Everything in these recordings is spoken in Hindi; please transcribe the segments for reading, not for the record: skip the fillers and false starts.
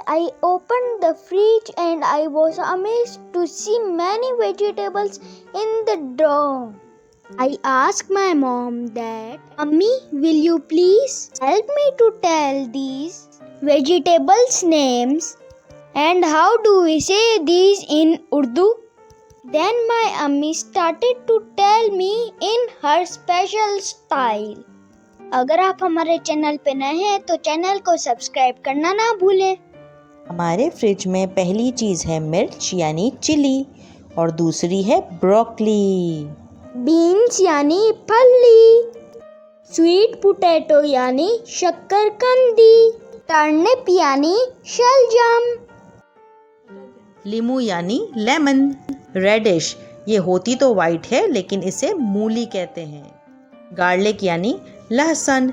I opened the fridge and I was amazed to see many vegetables in the drawer. I asked my mom that, "Mummy, will you please help me to tell these vegetables names and how do we say these in Urdu?" Then my mummy started to tell me in her special style. अगर आप हमारे चैनल पे नए हैं तो चैनल को सब्सक्राइब करना ना भूलें। हमारे फ्रिज में पहली चीज़ है मिर्च यानी चिली और दूसरी है ब्रोकली, बीन्स यानी फली, स्वीट पोटैटो यानी शक्करकंदी, टर्निप यानी शलजम, लीमू यानी लेमन, रेडिश ये होती तो वाइट है लेकिन इसे मूली कहते हैं, गार्लिक यानी लहसुन,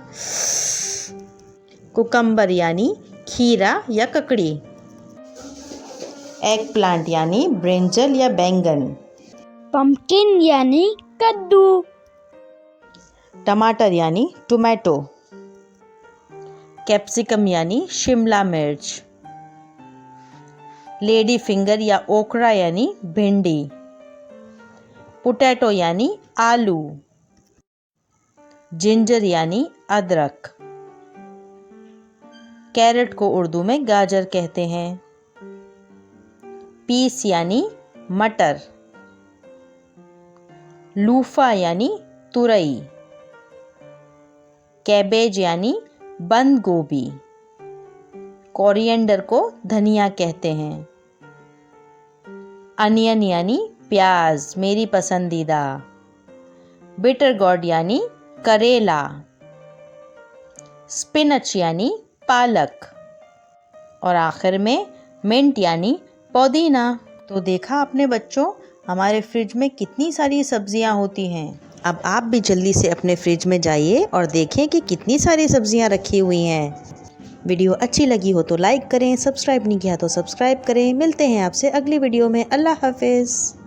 कुकम्बर यानी खीरा या ककड़ी, एग प्लांट यानी ब्रिंजल या बैंगन, पंपकिन यानी कद्दू, टमाटर यानी टोमेटो, कैप्सिकम यानी शिमला मिर्च, लेडी फिंगर या ओकरा यानी भिंडी, पोटैटो यानी आलू, जिंजर यानी अदरक, कैरेट को उर्दू में गाजर कहते हैं, पीस यानी मटर, लूफा यानी तुरई, कैबेज यानी बंद गोभी, कोरिएंडर को धनिया कहते हैं, अनियन यानी प्याज मेरी पसंदीदा, बिटर गॉड यानी करेला, स्पिनच यानी पालक और आखिर में मिंट यानी पुदीना। तो देखा आपने बच्चों, हमारे फ्रिज में कितनी सारी सब्जियां होती हैं। अब आप भी जल्दी से अपने फ्रिज में जाइए और देखें कि कितनी सारी सब्जियां रखी हुई हैं। वीडियो अच्छी लगी हो तो लाइक करें, सब्सक्राइब नहीं किया तो सब्सक्राइब करें। मिलते हैं आपसे अगली वीडियो में। अल्लाह हाफिज़।